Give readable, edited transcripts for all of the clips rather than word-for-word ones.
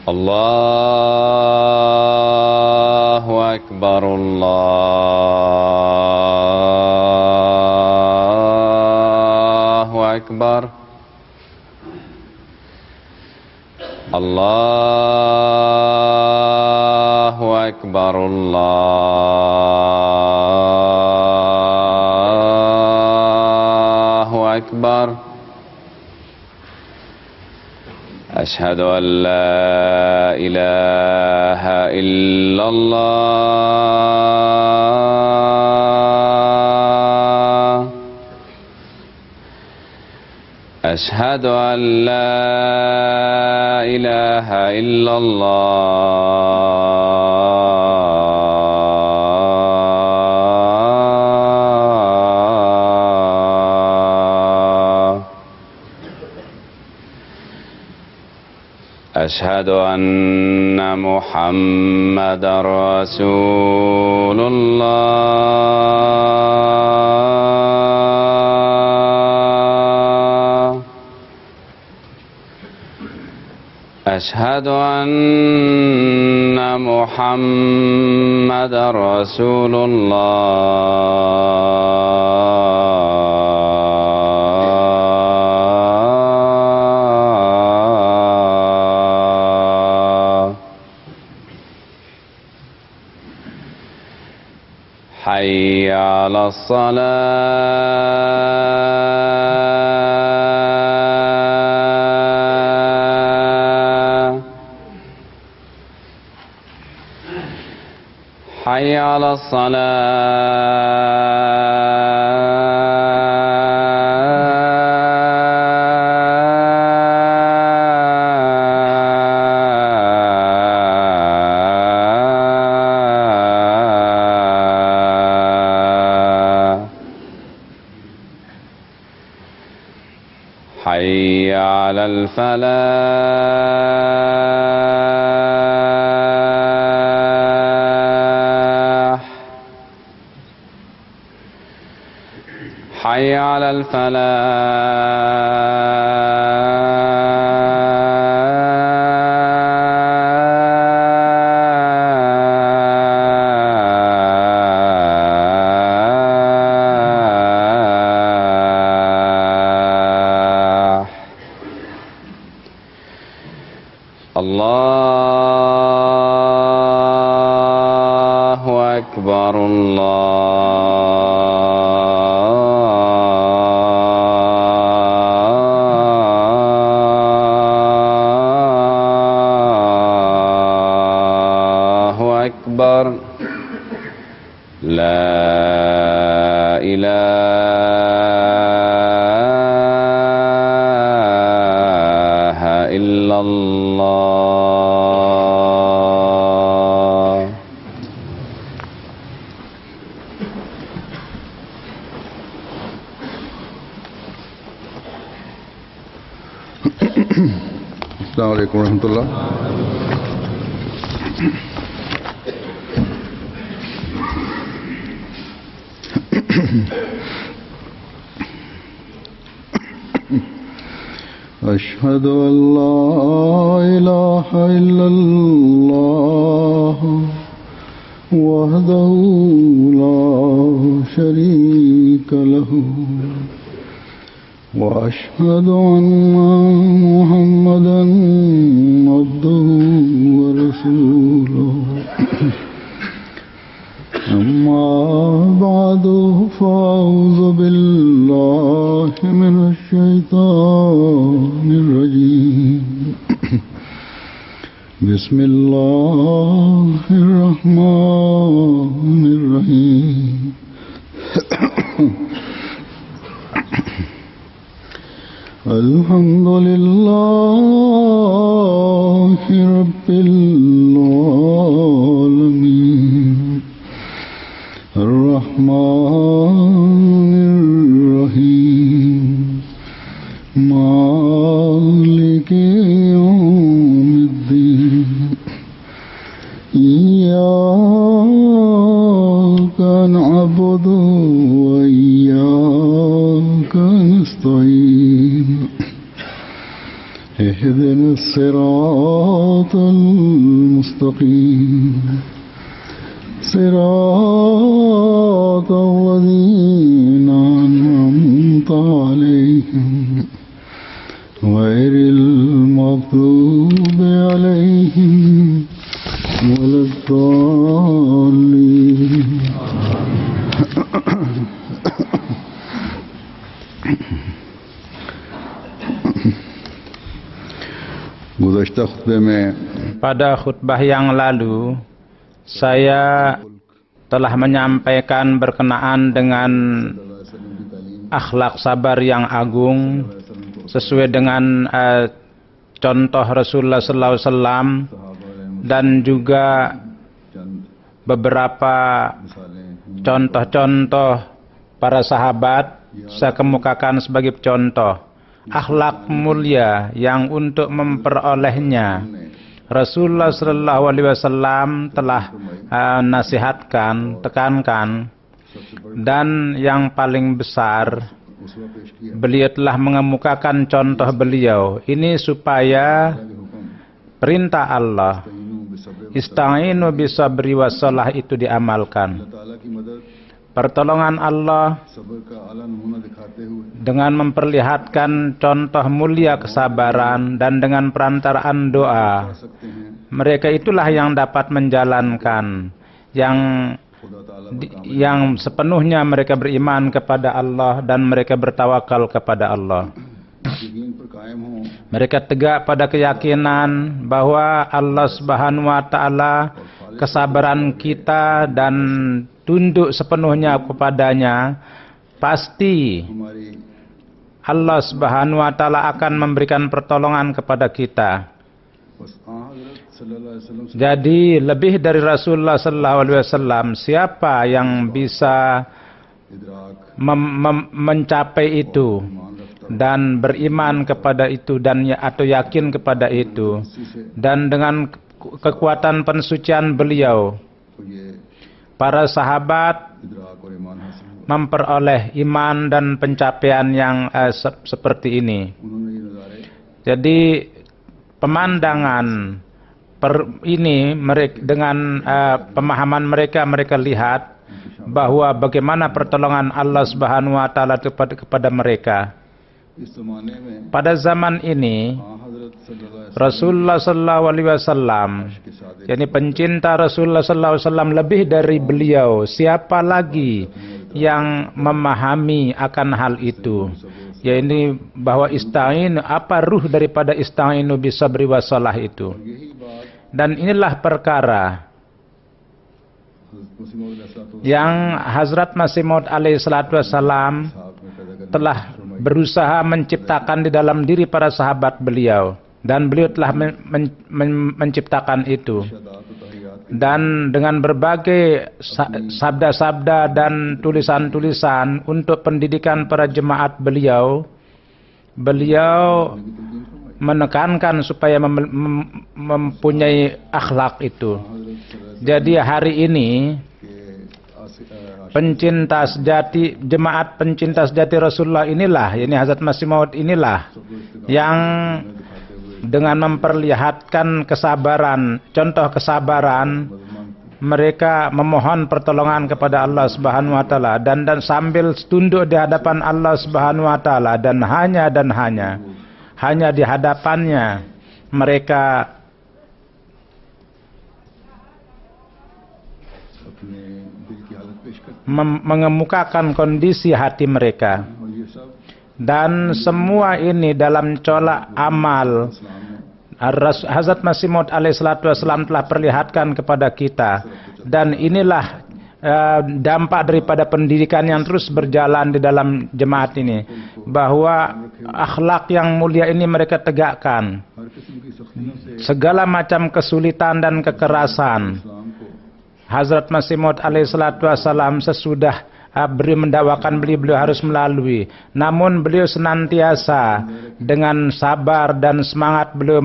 الله أكبر الله أكبر الله أكبر الله أكبر. أشهد أن لا إله إلا الله. أشهد أن لا إله إلا الله. أشهد أن محمدا رسول الله. أشهد أن محمدا رسول الله. حي على الصلاة. حي على الصلاة. حي على الفلاح. حي على الفلاح. الله أكبر الله أكبر. لا إله إلا الله. السلام عليكم ورحمة الله. أشهد أن لا إله إلا الله وحده لا شريك له وأشهد أن محمدا عبده ورسوله. أما بعد فأعوذ بالله من الشيطان الرجيم. بسم الله الرحمن الرحيم. الحمد لله رب العالمين الرحمن الرحيم مالك يوم الدين. إياك نعبد وإياك نستعين. اهدنا الصراط المستقيم صراط الذين أنعمت عليهم غير المغضوب عليهم ولا الضالين. गुज़श्ता खुतबे में Pada khutbah yang lalu, saya telah menyampaikan berkenaan dengan akhlak sabar yang agung sesuai dengan contoh Rasulullah SAW dan juga beberapa contoh-contoh para sahabat. Saya kemukakan sebagai contoh akhlak mulia yang untuk memperolehnya Rasulullah SAW telah nasihatkan, tekankan, dan yang paling besar beliau telah mengemukakan contoh beliau ini supaya perintah Allah ista'inu bisabri wassalah itu diamalkan. Pertolongan Allah dengan memperlihatkan contoh mulia kesabaran dan dengan perantaraan doa. Mereka itulah yang dapat menjalankan yang sepenuhnya mereka beriman kepada Allah dan mereka bertawakal kepada Allah. Mereka tegak pada keyakinan bahwa Allah Subhanahu wa taala kesabaran kita dan tunduk sepenuhnya kepadanya, pasti Allah Subhanahu wa taala akan memberikan pertolongan kepada kita. Jadi lebih dari Rasulullah sallallahu alaihi wasallam, siapa yang bisa mencapai itu dan beriman kepada itu dan atau yakin kepada itu, dan dengan kekuatan pensucian beliau para sahabat memperoleh iman dan pencapaian yang seperti ini. Jadi pemandangan ini dengan pemahaman mereka lihat bahwa bagaimana pertolongan Allah Subhanahu wa taala kepada mereka. Pada zaman ini Rasulullah sallallahu alaihi wasallam, yakni pencinta Rasulullah sallallahu alaihi wasallam lebih dari beliau, siapa lagi yang memahami akan hal itu? Yaitu bahwa ista'in, apa ruh daripada ista'inu bisabri wassalah itu. Dan inilah perkara yang Hazrat Masih Maud alaihi salatu wassalam telah berusaha menciptakan di dalam diri para sahabat beliau, dan beliau telah menciptakan itu. Dan dengan berbagai sabda-sabda dan tulisan-tulisan untuk pendidikan para jemaat beliau menekankan supaya mempunyai akhlak itu. Jadi hari ini pencinta sejati, jemaat pencinta sejati Rasulullah inilah, yakni Hazrat Masih Maud inilah yang dengan memperlihatkan kesabaran, contoh kesabaran, mereka memohon pertolongan kepada Allah Subhanahu wa taala dan sambil tunduk di hadapan Allah Subhanahu wa taala, dan hanya di hadapannya mereka mengemukakan kondisi hati mereka. Dan semua ini dalam colak amal Hazrat Masih Maud alaihi salatu wassalam telah perlihatkan kepada kita. Dan inilah dampak daripada pendidikan yang terus berjalan di dalam jemaat ini, bahwa akhlak yang mulia ini mereka tegakkan. Segala macam kesulitan dan kekerasan Hazrat Masih Maud alaihi salatu wassalam sesudah beliau mendakwakan, beliau harus melalui. Namun beliau senantiasa dengan sabar dan semangat beliau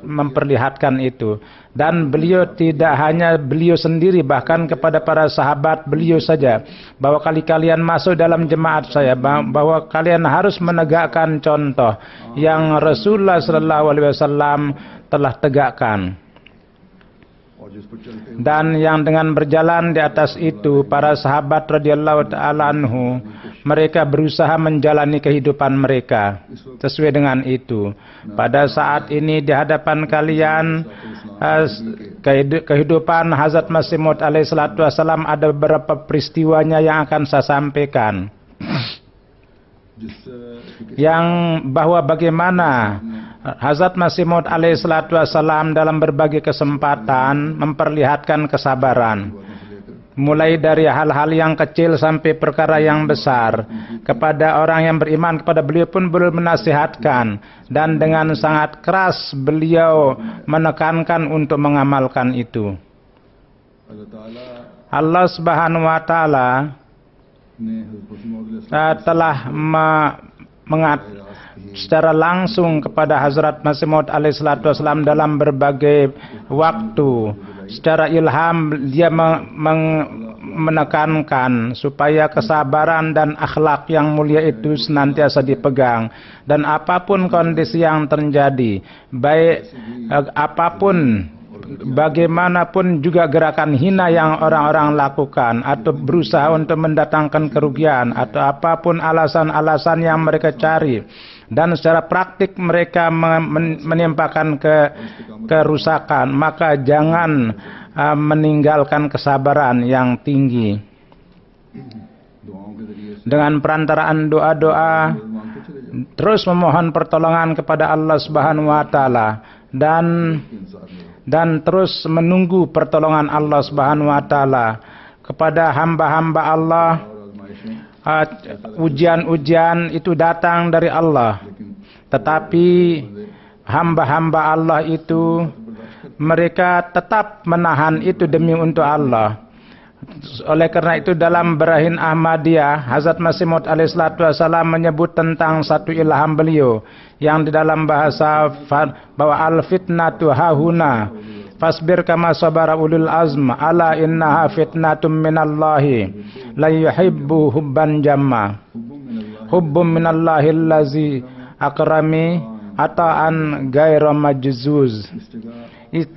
memperlihatkan itu. Dan beliau tidak hanya beliau sendiri, bahkan kepada para sahabat beliau saja, bahwa kalian masuk dalam jemaat saya, bahwa kalian harus menegakkan contoh yang Rasulullah SAW telah tegakkan. Dan yang dengan berjalan di atas itu, para sahabat radhiyallahu ta'ala anhu, mereka berusaha menjalani kehidupan mereka sesuai dengan itu. Pada saat ini di hadapan kalian, kehidupan Hazrat Masih Maud alaihi salatu wassalam, ada beberapa peristiwanya yang akan saya sampaikan. Yang bahwa bagaimana Hazrat Masih Maud alaihi salatu wassalam dalam berbagai kesempatan memperlihatkan kesabaran. Mulai dari hal-hal yang kecil sampai perkara yang besar. Kepada orang yang beriman, kepada beliau pun beliau menasihatkan. Dan dengan sangat keras beliau menekankan untuk mengamalkan itu. Allah Subhanahu wa Ta'ala telah secara langsung kepada Hazrat Masih Maud alaihi salatu wassalam dalam berbagai waktu. Secara ilham dia menekankan supaya kesabaran dan akhlak yang mulia itu senantiasa dipegang. Dan apapun kondisi yang terjadi, baik apapun, bagaimanapun juga gerakan hina yang orang-orang lakukan, atau berusaha untuk mendatangkan kerugian, atau apapun alasan-alasan yang mereka cari, dan secara praktik mereka menimpakan kerusakan, maka jangan meninggalkan kesabaran yang tinggi. Dengan perantaraan doa-doa, terus memohon pertolongan kepada Allah Subhanahu wa Ta'ala, dan terus menunggu pertolongan Allah Subhanahu wa Ta'ala. Kepada hamba-hamba Allah, ujian-ujian itu datang dari Allah, tetapi hamba-hamba Allah itu mereka tetap menahan itu demi untuk Allah. Oleh karena itu dalam Barahin Ahmadiyah, Hazrat Masih Maud alaihi salatu wassalam menyebut tentang satu ilham beliau yang di dalam bahasa bahwa al-fitnatu hahuna fasbir kama sabara ulul azm ala innaha fitnatum minallahi la yuhibbu hubban jamma hubbum minallahi allazi akrami ata'an gaira majzuz.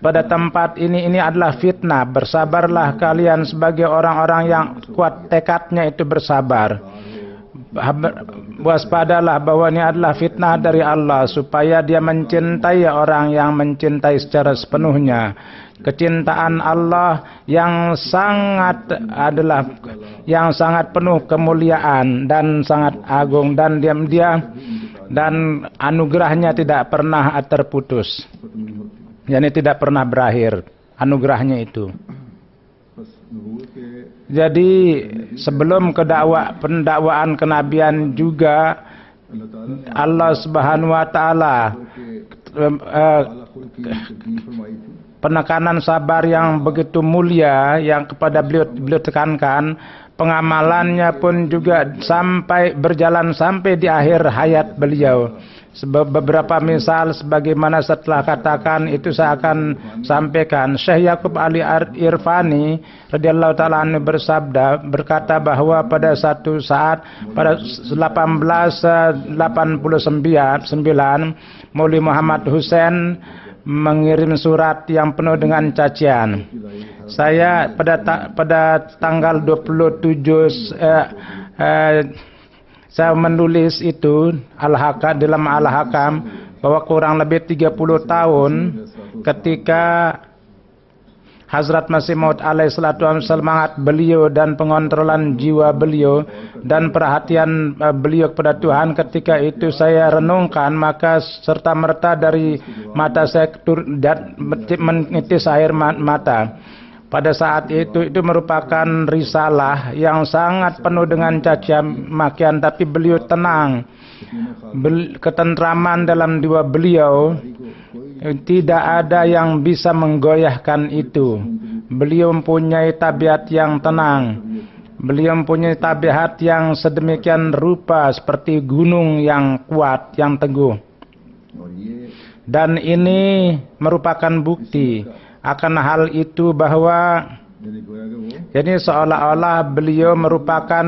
Pada tempat ini adalah fitnah. Bersabarlah kalian sebagai orang-orang yang kuat tekadnya itu bersabar. Waspadalah bahwa ini adalah fitnah dari Allah, supaya dia mencintai orang yang mencintai secara sepenuhnya. Kecintaan Allah yang sangat penuh kemuliaan dan sangat agung, dan dan anugerahnya tidak pernah terputus. Yani tidak pernah berakhir anugerahnya itu. Jadi sebelum pendakwaan kenabian juga Allah Subhanahu wa Ta'ala penekanan sabar yang begitu mulia yang kepada beliau tekankan, pengamalannya pun juga sampai berjalan sampai di akhir hayat beliau. Beberapa misal sebagaimana setelah katakan itu saya akan sampaikan. Syekh Yaqub Ali Irfani radhiyallahu taala anhu berkata bahwa pada satu saat pada 1889 Maulwi Muhammad Hussein mengirim surat yang penuh dengan cacian. Saya pada tanggal 27 saya menulis itu dalam Al-Hakam bahwa kurang lebih 30 tahun ketika Hazrat Masih Maud alaihi salatu wassalam, semangat beliau dan pengontrolan jiwa beliau dan perhatian beliau kepada Tuhan, ketika itu saya renungkan, maka serta merta dari mata saya menitis air mata. Pada saat itu merupakan risalah yang sangat penuh dengan cacian makian, tapi beliau tenang. Ketentraman dalam jiwa beliau tidak ada yang bisa menggoyahkan itu. Beliau mempunyai tabiat yang tenang. Beliau mempunyai tabiat yang sedemikian rupa seperti gunung yang kuat, yang teguh. Dan ini merupakan bukti akan hal itu bahwa jadi seolah-olah beliau merupakan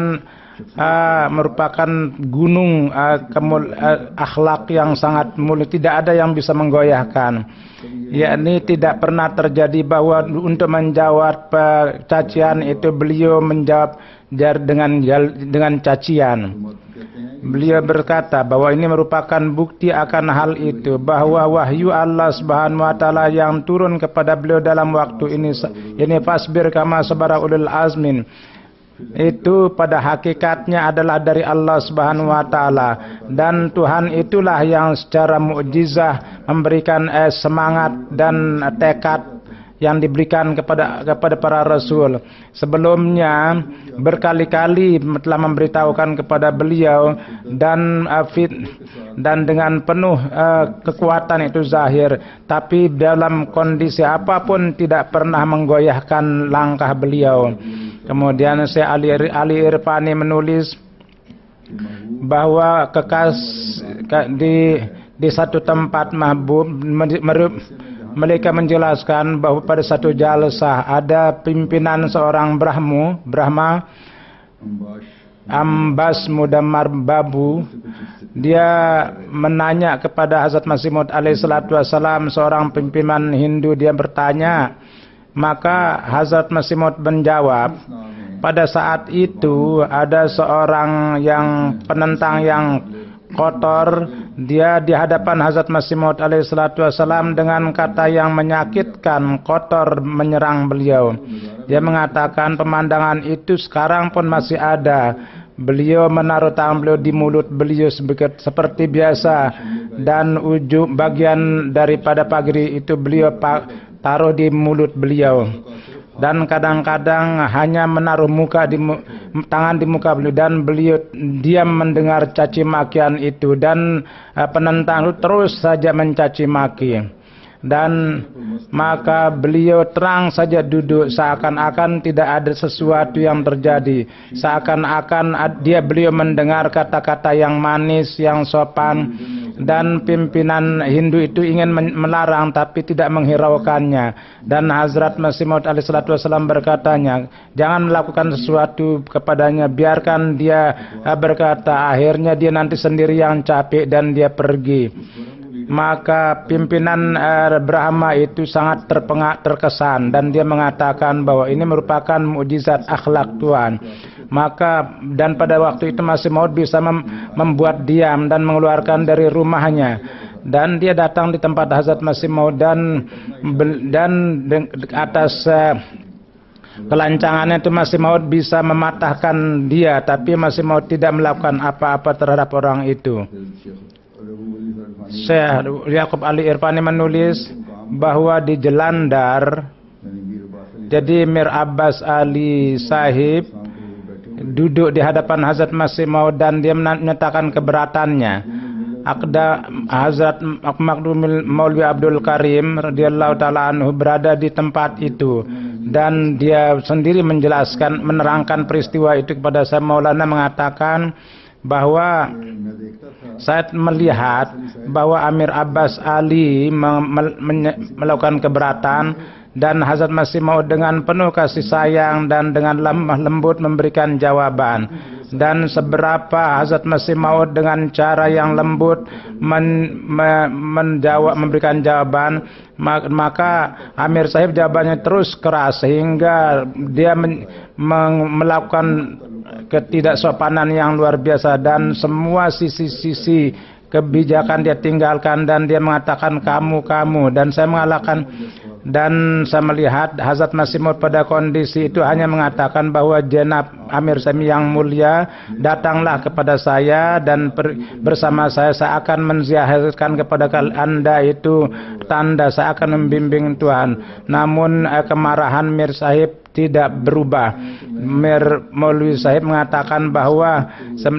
gunung akhlak yang sangat mulia, tidak ada yang bisa menggoyahkan. Yakni tidak pernah terjadi bahwa untuk menjawab cacian itu beliau menjawab dengan cacian. Beliau berkata bahwa ini merupakan bukti akan hal itu, bahwa wahyu Allah Subhanahu wa taala yang turun kepada beliau dalam waktu ini fasbir kama sabara ulul azmin, itu pada hakikatnya adalah dari Allah Subhanahu wa taala, dan Tuhan itulah yang secara mukjizah memberikan semangat dan tekad yang diberikan kepada para rasul. Sebelumnya berkali-kali telah memberitahukan kepada beliau dan dengan penuh kekuatan itu zahir, tapi dalam kondisi apapun tidak pernah menggoyahkan langkah beliau. Kemudian Syekh Ali Irfani menulis bahwa di satu tempat mahbub mereka menjelaskan bahwa pada satu jalsah ada pimpinan seorang Brahma Ambas Mudammar Babu. Dia menanya kepada Hazrat Masih Maud alaihi salatu wassalam, seorang pimpinan Hindu. Dia bertanya, maka Hazrat Masih Maud menjawab, pada saat itu ada seorang yang penentang yang kotor, dia di hadapan Hazrat Masih Maud alaihi salatu wassalam dengan kata yang menyakitkan, kotor, menyerang beliau. Dia mengatakan pemandangan itu sekarang pun masih ada. Beliau menaruh tangan beliau di mulut beliau seperti biasa, dan ujung bagian daripada pagri itu beliau taruh di mulut beliau. Dan kadang-kadang hanya menaruh tangan di muka beliau, dan beliau diam mendengar caci makian itu, dan penentang itu terus saja mencaci maki. Dan maka beliau terang saja duduk seakan-akan tidak ada sesuatu yang terjadi, seakan-akan beliau mendengar kata-kata yang manis, yang sopan. Dan pimpinan Hindu itu ingin melarang tapi tidak menghiraukannya. Dan Hazrat Masih Maud alaihi salatu wassalam berkatanya, jangan melakukan sesuatu kepadanya, biarkan dia berkata. Akhirnya dia nanti sendiri yang capek dan dia pergi. Maka pimpinan Brahma itu sangat terkesan, dan dia mengatakan bahwa ini merupakan mukjizat akhlak Tuhan. Maka dan pada waktu itu Masih Maud bisa membuat diam dan mengeluarkan dari rumahnya, dan dia datang di tempat Hazrat Masih Maud, dan atas kelancangannya itu Masih Maud bisa mematahkan dia, tapi Masih Maud tidak melakukan apa-apa terhadap orang itu. Syekh Yaqub Ali Irfani menulis bahwa di Jelandar, jadi Mir Abbas Ali Sahib duduk di hadapan Hazrat Masih Maud dan dia menyatakan keberatannya. Hazrat Makdumil Maulwi Abdul Karim radhiyallahu taala anhu berada di tempat itu, dan dia sendiri menjelaskan, menerangkan peristiwa itu kepada saya. Maulana mengatakan bahwa saya melihat bahwa Amir Abbas Ali melakukan keberatan, dan Hazrat Masih Maud dengan penuh kasih sayang dan dengan lemah lembut memberikan jawaban. Dan seberapa Hazrat Masih Maud dengan cara yang lembut memberikan jawaban, maka Amir Sahib jawabannya terus keras sehingga dia melakukan ketidaksopanan yang luar biasa, dan semua sisi-sisi kebijakan dia tinggalkan, dan dia mengatakan kamu, dan saya mengalahkan. Dan saya melihat Hazrat Masih Maud pada kondisi itu hanya mengatakan bahwa Jenab Amir Sami yang mulia, datanglah kepada saya dan bersama saya akan menziarahkan kepada Anda itu tanda saya akan membimbing Tuhan. Namun kemarahan Mir Sahib tidak berubah. Maulwi Sahib mengatakan bahwa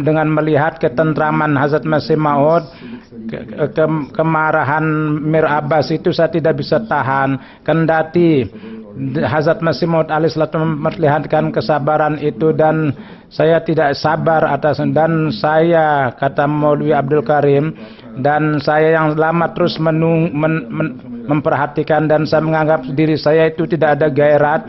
dengan melihat ketentraman Hazrat Masih Maud, kemarahan Mir Abbas itu saya tidak bisa tahan. Kendati Hazrat Masih Maud alaihissalam memperlihatkan kesabaran itu dan saya tidak sabar atas, dan saya, kata Maulwi Abdul Karim, dan saya yang lama terus memperhatikan dan saya menganggap diri saya itu tidak ada gairah,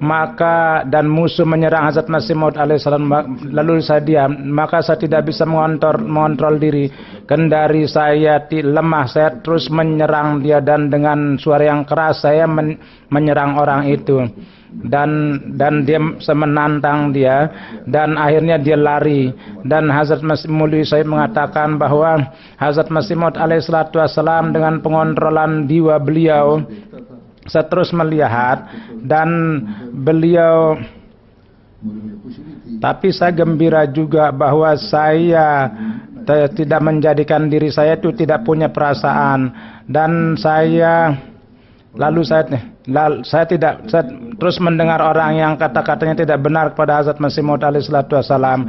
maka dan musuh menyerang Hazrat Masih Maud alaihissalam, lalu saya diam, maka saya tidak bisa mengontrol diri. Kendari saya lemah, saya terus menyerang dia dan dengan suara yang keras saya menyerang orang itu, dan dia menantang dia, dan akhirnya dia lari. Dan Hazrat Masih Maulwi Sahib mengatakan bahwa Hazrat Masih Maud alaihissalam dengan pengontrolan jiwa beliau, saya terus melihat dan beliau, tapi saya gembira juga bahwa saya tidak menjadikan diri saya itu tidak punya perasaan, dan saya terus mendengar orang yang kata-katanya tidak benar kepada Hazrat Masih Maud alaihissalam.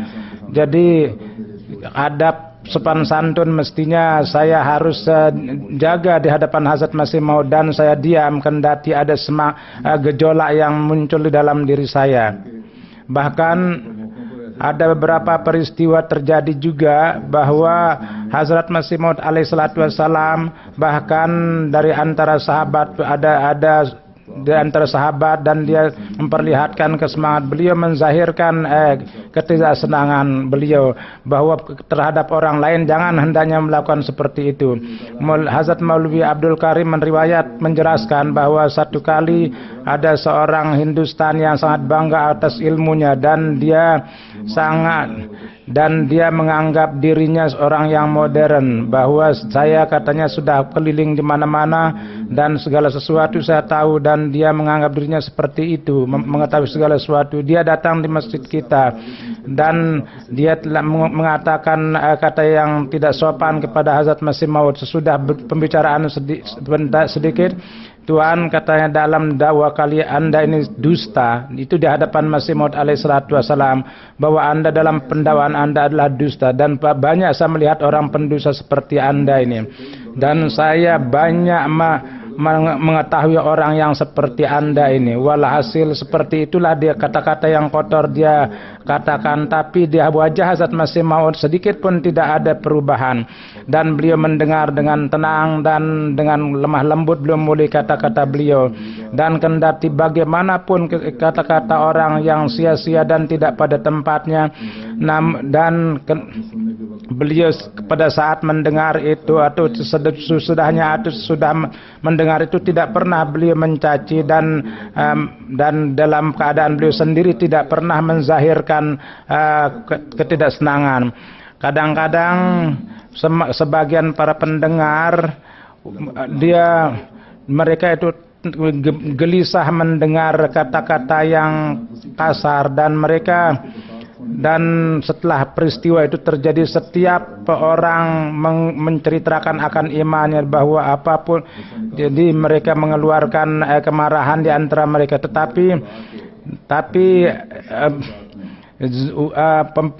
Jadi adab sopan santun mestinya saya harus jaga di hadapan Hazrat Masih Maud, dan saya diam kendati ada gejolak yang muncul di dalam diri saya. Bahkan ada beberapa peristiwa terjadi juga bahwa Hazrat Masih Maud alaihissalam bahkan dari antara sahabat ada di antara sahabat, dan dia memperlihatkan kesemangat beliau, menzahirkan ketidaksenangan beliau bahwa terhadap orang lain jangan hendaknya melakukan seperti itu. Hazrat Maulwi Abdul Karim menjelaskan bahwa satu kali ada seorang Hindustan yang sangat bangga atas ilmunya, dan dia menganggap dirinya seorang yang modern, bahwa saya, katanya, sudah keliling di mana-mana dan segala sesuatu saya tahu, dan dia menganggap dirinya seperti itu, mengetahui segala sesuatu. Dia datang di masjid kita dan dia telah mengatakan kata yang tidak sopan kepada Hazrat Masih Maud. Sesudah pembicaraan sedikit, Tuhan, katanya, dalam dakwah kali Anda ini dusta. Itu di hadapan Masih Maud alaihissalam, bahwa Anda dalam pendakwaan Anda adalah dusta, dan banyak saya melihat orang pendusta seperti Anda ini, dan saya banyak mengetahui orang yang seperti Anda ini. Walhasil seperti itulah dia, kata-kata yang kotor dia katakan, tapi di wajah Hazrat Masih Maud sedikit pun tidak ada perubahan, dan beliau mendengar dengan tenang dan dengan lemah lembut beliau mulai kata-kata beliau. Dan kendati bagaimanapun kata-kata orang yang sia-sia dan tidak pada tempatnya, beliau pada saat mendengar itu atau sesudahnya atau sudah mendengar itu tidak pernah beliau mencaci, dan dalam keadaan beliau sendiri tidak pernah menzahirkan ketidaksenangan. Kadang-kadang sebagian para pendengar mereka itu gelisah mendengar kata-kata yang kasar, dan setelah peristiwa itu terjadi, setiap orang menceritakan akan imannya bahwa apapun, jadi mereka mengeluarkan kemarahan di antara mereka. Tetapi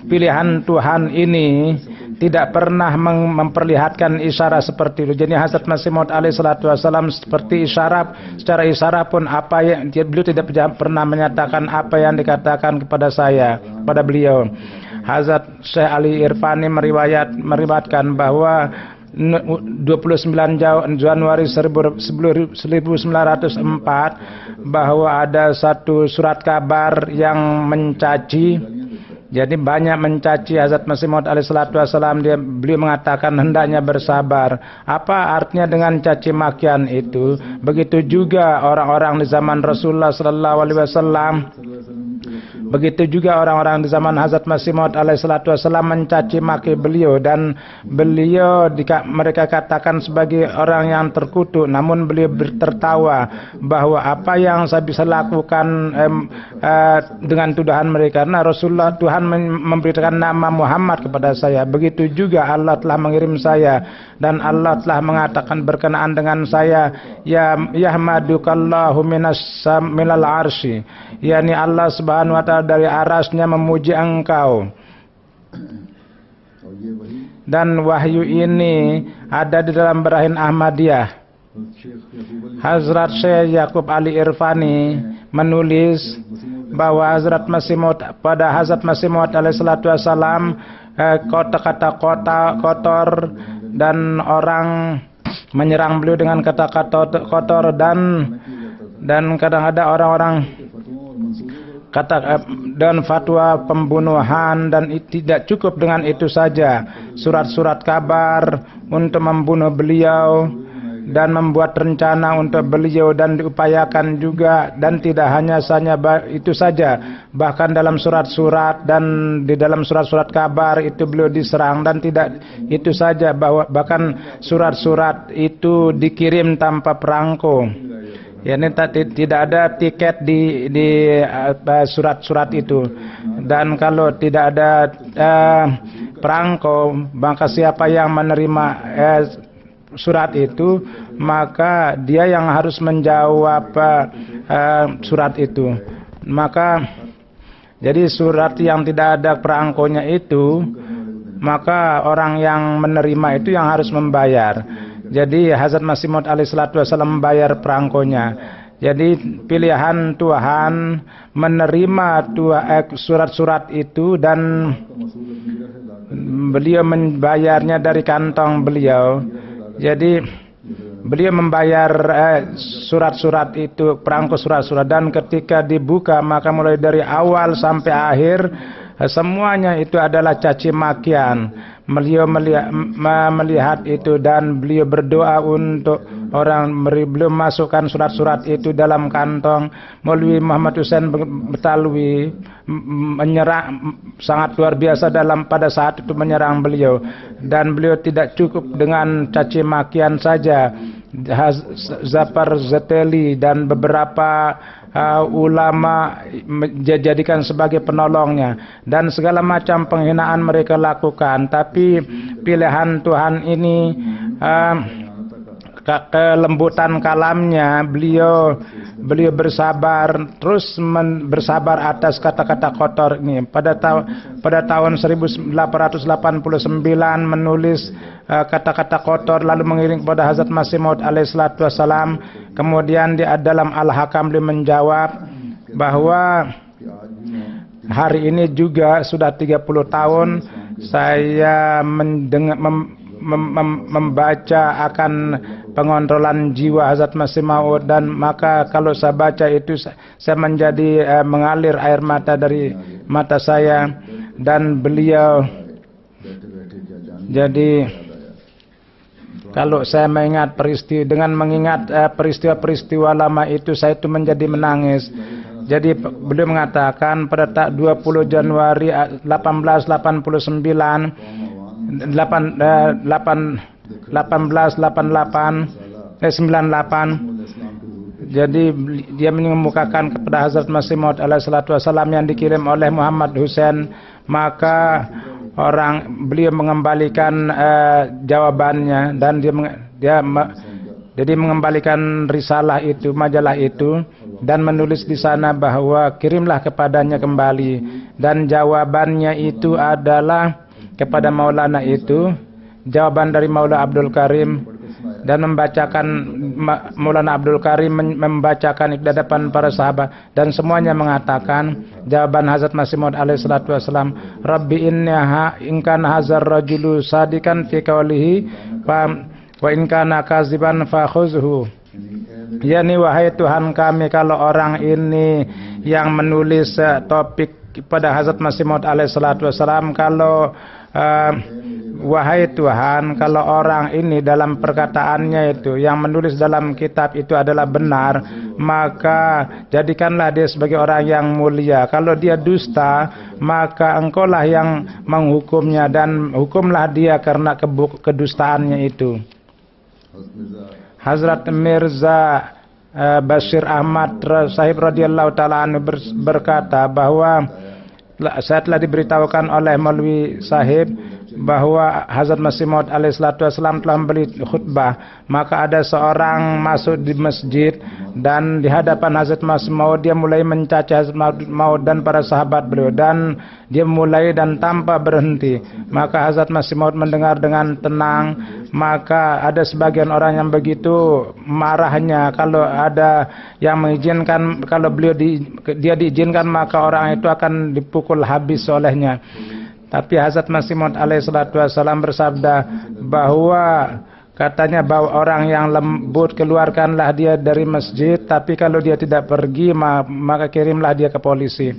pilihan Tuhan ini tidak pernah memperlihatkan isyarat seperti itu. Jadi Hazrat Masih Maud alaihissalam seperti secara isyarat pun apa yang beliau tidak pernah menyatakan apa yang dikatakan kepada beliau. Hazrat Syekh Ali Irfani meriwayatkan bahwa 29 Januari 1904 bahwa ada satu surat kabar yang mencaci, jadi banyak mencaci Hazrat Masih Maud alaihissalam. Beliau mengatakan hendaknya bersabar. Apa artinya dengan caci makian itu? Begitu juga orang-orang di zaman Rasulullah sallallahu alaihi wasallam. Begitu juga orang-orang di zaman Hazrat Masih Maud alaihissalam mencaci maki beliau, dan mereka katakan sebagai orang yang terkutuk, namun beliau tertawa bahwa apa yang saya bisa lakukan dengan tuduhan mereka, karena Rasulullah, Tuhan memberikan nama Muhammad kepada saya. Begitu juga Allah telah mengirim saya dan Allah telah mengatakan berkenaan dengan saya, ya yahmadukallahu minal arsy, yakni Allah Subhanahu wa taala dari arasnya memuji engkau. Dan wahyu ini ada di dalam Barahin Ahmadiyah. Hazrat Syekh Yaqub Ali Irfani menulis bahwa Hazrat Masih Maud, pada Hazrat Masih Maud alaihissalatu wassalam, kata-kata kotor dan orang menyerang beliau dengan kata-kata kotor, dan kadang-kadang orang-orang dan fatwa pembunuhan, dan tidak cukup dengan itu saja, surat-surat kabar untuk membunuh beliau dan membuat rencana untuk beliau dan diupayakan juga, dan tidak hanya itu saja, bahkan dalam surat-surat dan di dalam surat-surat kabar itu beliau diserang, dan tidak itu saja, bahkan surat-surat itu dikirim tanpa perangko. Ya, ini tidak ada tiket di surat-surat itu, dan kalau tidak ada perangko, maka siapa yang menerima surat itu, maka dia yang harus menjawab surat itu. Maka jadi surat yang tidak ada perangkonya itu, maka orang yang menerima itu yang harus membayar. Jadi Hazrat Masih Maud alaihissalatu wassalam membayar perangkonya. Jadi pilihan Tuhan menerima surat-surat itu, dan beliau membayarnya dari kantong beliau. Jadi beliau membayar surat-surat itu, perangko surat-surat, dan ketika dibuka maka mulai dari awal sampai akhir semuanya itu adalah caci makian. Beliau melihat itu, dan beliau berdoa untuk orang. Beliau masukkan surat-surat itu dalam kantong. Maulwi Muhammad Hussein Betawi menyerang sangat luar biasa pada saat itu menyerang beliau, dan beliau tidak cukup dengan caci makian saja. Zafar Zeteli dan beberapa ulama dijadikan sebagai penolongnya, dan segala macam penghinaan mereka lakukan. Tapi pilihan Tuhan ini, kelembutan kalamnya, beliau bersabar, terus bersabar atas kata-kata kotor ini. Pada tahun 1889 menulis kata-kata kotor, lalu mengiring kepada Hazrat Masih Maud alaihissalatu wassalam. Kemudian di dalam Al-Hakam beliau menjawab bahwa hari ini juga sudah 30 tahun saya membaca akan pengontrolan jiwa Hazrat Masih Maud, dan maka kalau saya baca itu saya menjadi mengalir air mata dari mata saya. Dan beliau, jadi kalau saya mengingat peristiwa lama itu, saya itu menjadi menangis. Jadi beliau mengatakan pada 20 Januari 1898, jadi dia mengemukakan kepada Hazrat Masih Maud alaihissalatu wassalam yang dikirim oleh Muhammad Hussein. Maka beliau mengembalikan jawabannya, dan dia mengembalikan risalah itu, majalah itu, dan menulis di sana bahwa kirimlah kepadanya kembali, dan jawabannya itu adalah kepada Maulana itu, jawaban dari Maula Abdul Karim, dan Maulana Abdul Karim membacakan di hadapan para sahabat, dan semuanya mengatakan jawaban Hazrat Masih Maud alaihissalatu wassalam, Rabbi in kana hazar rajulu sadikan fi qawlihi wa in kana kaziban fa khuzhu. Yani, wahai Tuhan kami, kalau orang ini yang menulis topik pada Hazrat Masih Maud alaihissalatu wassalam, kalau wahai Tuhan, kalau orang ini dalam perkataannya itu yang menulis dalam kitab itu adalah benar, maka jadikanlah dia sebagai orang yang mulia. Kalau dia dusta, maka engkaulah yang menghukumnya, dan hukumlah dia karena kedustaannya itu. Hazrat Mirza Bashir Ahmad Sahib radhiyallahu taala anhu berkata bahwa saya telah diberitahukan oleh Maulwi Sahib bahwa Hazrat Masih Maud alaihi salatu wasallam telah memberi khutbah. Maka ada seorang masuk di masjid dan di hadapan Hazrat Masih Maud dia mulai mencaci Hazrat Maud dan para sahabat beliau, dan dia mulai dan tanpa berhenti. Maka Hazrat Masih Maud mendengar dengan tenang. Maka ada sebagian orang yang begitu marahnya kalau ada yang mengizinkan, kalau dia diizinkan maka orang itu akan dipukul habis olehnya. Tapi Hazrat Masih Maud alaihi salatu wasallam bersabda bahwa katanya bahwa orang yang lembut keluarkanlah dia dari masjid, tapi kalau dia tidak pergi maka kirimlah dia ke polisi.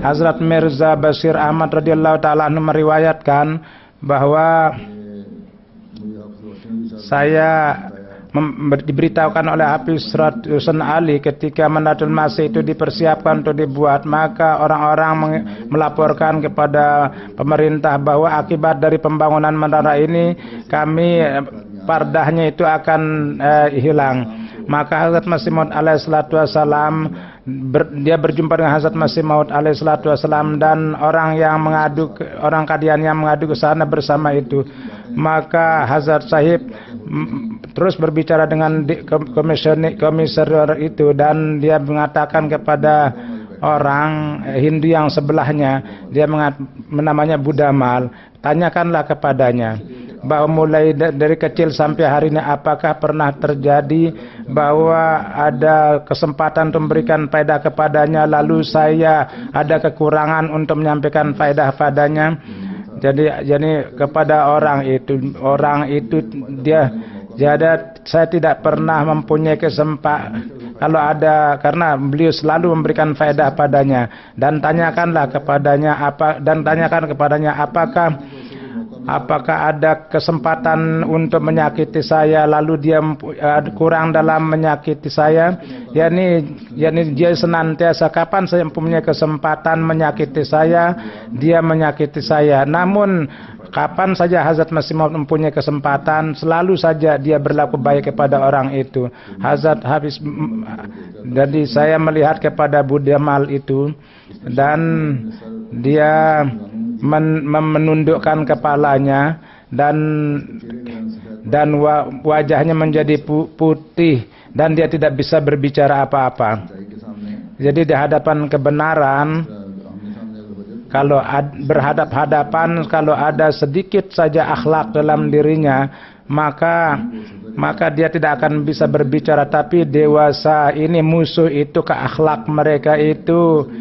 Hazrat Mirza Bashir Ahmad radhiyallahu taala anhu meriwayatkan bahwa saya diberitahukan oleh Hafiz Husain Ali ketika Mandatul Masih itu dipersiapkan untuk dibuat, maka orang-orang melaporkan kepada pemerintah bahwa akibat dari pembangunan menara ini kami pardahnya itu akan hilang. Maka Hazrat Masih Maud alaihi salatu wasallam dia berjumpa dengan Hazrat Masih Maud alaihi salatu wasallam dan orang Qadian yang mengadu ke sana bersama itu. Maka Hazrat Sahib terus berbicara dengan komisioner itu dan dia mengatakan kepada orang Hindu yang sebelahnya, dia namanya Budamal, tanyakanlah kepadanya bahwa mulai dari kecil sampai hari ini apakah pernah terjadi bahwa ada kesempatan untuk memberikan faedah kepadanya lalu saya ada kekurangan untuk menyampaikan faedah padanya. Jadi kepada orang itu dia saya tidak pernah mempunyai kesempatan kalau ada, karena beliau selalu memberikan faedah padanya, dan tanyakan kepadanya apakah ada kesempatan untuk menyakiti saya lalu dia kurang dalam menyakiti saya, yakni dia senantiasa kapan saya mempunyai kesempatan menyakiti saya dia menyakiti saya. Namun kapan saja Hazrat Masih Maud mempunyai kesempatan selalu saja dia berlaku baik kepada orang itu. Hazrat Hafiz, jadi saya melihat kepada Budamal itu dan dia menundukkan kepalanya dan wajahnya menjadi putih dan dia tidak bisa berbicara apa-apa. Jadi di hadapan kebenaran, kalau berhadap-hadapan, kalau ada sedikit saja akhlak dalam dirinya, maka dia tidak akan bisa berbicara. Tapi dewasa ini musuh itu ke akhlak mereka itu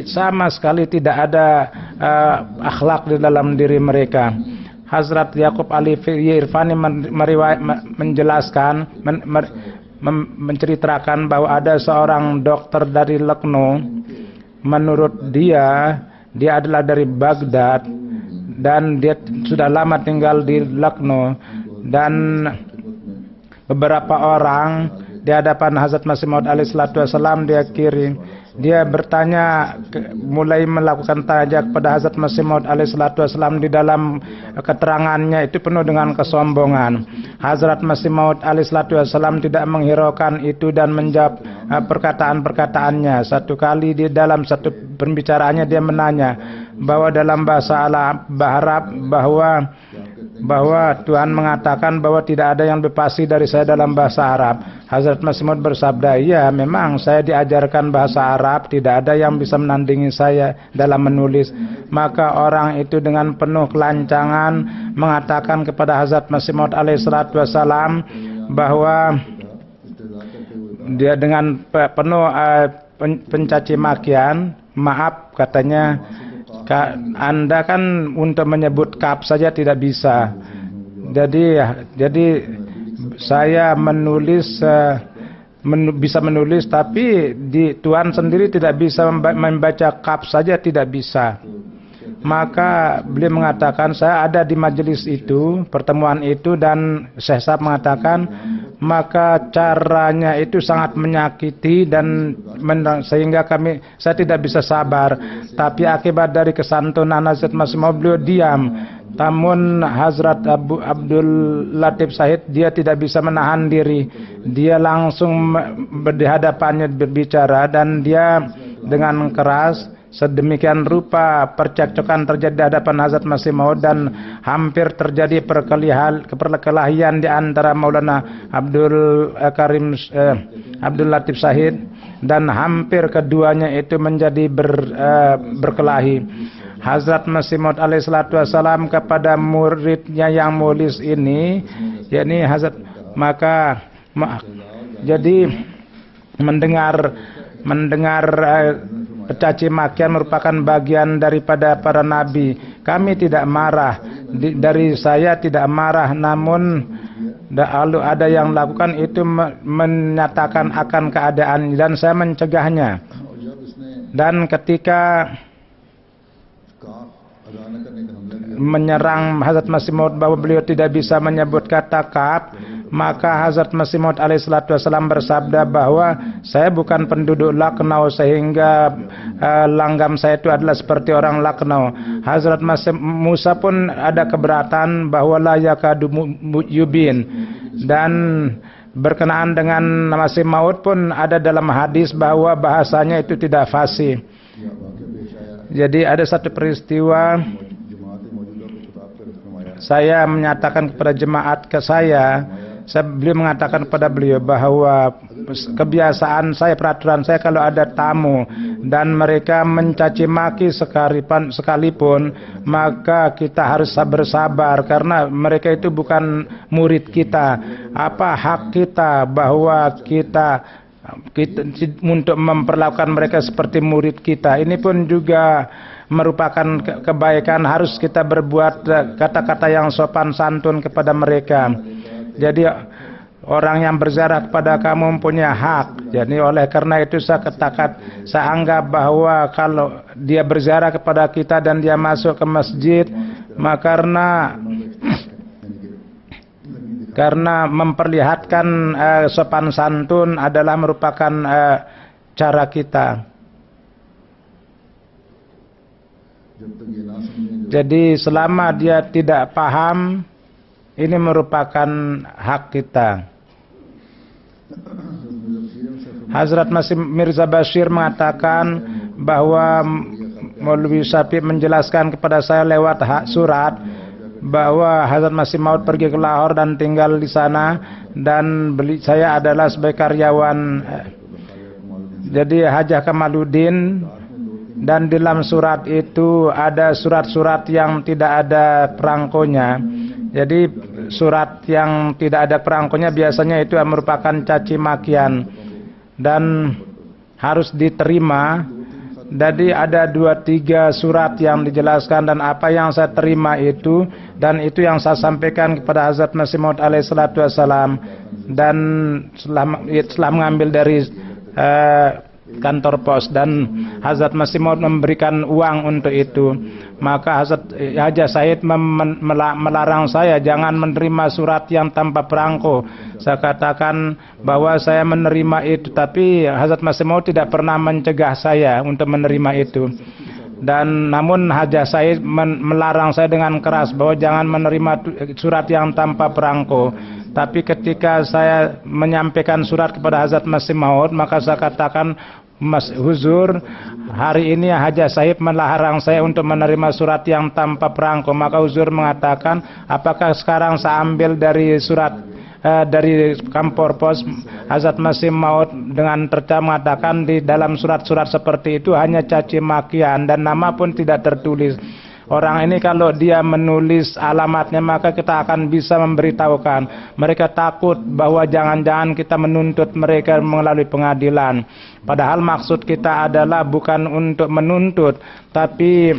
sama sekali tidak ada akhlak di dalam diri mereka. Hazrat Yaqub Ali Irfani menjelaskan, menceritakan bahwa ada seorang dokter dari Lucknow. Menurut dia adalah dari Baghdad dan dia sudah lama tinggal di Lucknow, dan beberapa orang di hadapan Hazrat Masih Maud alaihi salatu wasallam dia bertanya, mulai melakukan tanya kepada Hazrat Masih Maud alaihi salatu wasallam. Di dalam keterangannya itu penuh dengan kesombongan. Hazrat Masih Maud alaihi salatu wasallam tidak menghiraukan itu dan menjawab perkataan-perkataannya. Satu kali di dalam satu pembicaraannya dia menanya bahwa dalam bahasa Arab bahwa Tuhan mengatakan bahwa tidak ada yang lebih fasih dari saya dalam bahasa Arab. Hazrat Masih Maud bersabda, iya memang saya diajarkan bahasa Arab, tidak ada yang bisa menandingi saya dalam menulis. Maka orang itu dengan penuh kelancangan mengatakan kepada Hazrat Masih Maud alaihi salatu wasallam bahwa dia dengan penuh pencaci makian, maaf katanya, Anda kan untuk menyebut kap saja tidak bisa. Jadi saya menulis bisa menulis, tapi Tuhan sendiri tidak bisa membaca kap saja tidak bisa. Maka beliau mengatakan, saya ada di majelis itu, pertemuan itu, dan Syekh Sahab mengatakan, maka caranya itu sangat menyakiti dan sehingga saya tidak bisa sabar. Tapi akibat dari kesantunan Hazrat Masih Maud, beliau diam Namun Hazrat Abdul Latif Syahid dia tidak bisa menahan diri. Dia langsung di hadapannya berbicara dan dia dengan keras sedemikian rupa percekcokan terjadi di hadapan Hazrat Masih Maud dan hampir terjadi perkelahian di antara Maulana Abdul Latif Syahid dan hampir keduanya itu menjadi berkelahi. Hazrat Masih Maud alaihissalatu wassalam kepada muridnya yang mulis ini, yakni Hazrat, maka jadi mendengar caci makian merupakan bagian daripada para nabi. Kami tidak marah, dari saya tidak marah, namun lalu ada yang lakukan itu menyatakan akan keadaan dan saya mencegahnya. Dan ketika menyerang Hazrat Masih Maud bahwa beliau tidak bisa menyebut kata kaf, maka Hazrat Masih Maud alaihissalatu wassalam bersabda bahwa saya bukan penduduk Lucknow sehingga langgam saya itu adalah seperti orang Lucknow. Hazrat Masih Musa pun ada keberatan bahwa la yakadu yubin, dan berkenaan dengan Masih Maud pun ada dalam hadis bahwa bahasanya itu tidak fasih. Jadi ada satu peristiwa, saya menyatakan kepada jemaat beliau mengatakan kepada beliau bahwa kebiasaan saya, peraturan saya kalau ada tamu dan mereka mencaci maki sekalipun, maka kita harus bersabar karena mereka itu bukan murid kita. Apa hak kita bahwa kita untuk memperlakukan mereka seperti murid kita? Ini pun juga merupakan kebaikan, harus kita berbuat kata-kata yang sopan santun kepada mereka. Jadi orang yang berziarah kepada kamu mempunyai hak. Jadi oleh karena itu saya anggap bahwa kalau dia berziarah kepada kita dan dia masuk ke masjid, maka karena memperlihatkan sopan santun adalah merupakan cara kita. Jadi selama dia tidak paham, ini merupakan hak kita. Hazrat Masih Mirza Bashir mengatakan bahwa Maulwi Syafiq menjelaskan kepada saya lewat surat bahwa Hazrat Masih Maud pergi ke Lahore dan tinggal di sana, dan saya adalah sebagai karyawan jadi Hajah Kamaluddin, dan di dalam surat itu ada surat-surat yang tidak ada perangkonya. Jadi surat yang tidak ada perangkonya biasanya itu merupakan caci makian dan harus diterima. Jadi ada 2-3 surat yang dijelaskan, dan apa yang saya terima itu, dan itu yang saya sampaikan kepada Hazrat Masih Maud alaihissalatu wassalam, dan setelah mengambil dari kantor pos, dan Hazrat Masih Maud memberikan uang untuk itu. Maka Hazrat Haja Said melarang saya jangan menerima surat yang tanpa perangko. Saya katakan bahwa saya menerima itu, tapi Hazrat Masih Maud tidak pernah mencegah saya untuk menerima itu. Dan namun Haja Said melarang saya dengan keras bahwa jangan menerima surat yang tanpa perangko. Tapi ketika saya menyampaikan surat kepada Hazrat Masih Maud, maka saya katakan, Mas Huzur, hari ini Haja Sahib melarang saya untuk menerima surat yang tanpa perangko. Maka Huzur mengatakan, apakah sekarang saya ambil dari surat dari kantor pos? Hazrat Masih Maud dengan terca mengatakan di dalam surat-surat seperti itu hanya caci makian dan nama pun tidak tertulis. Orang ini kalau dia menulis alamatnya, maka kita akan bisa memberitahukan. Mereka takut bahwa jangan-jangan kita menuntut mereka melalui pengadilan. Padahal maksud kita adalah bukan untuk menuntut, tapi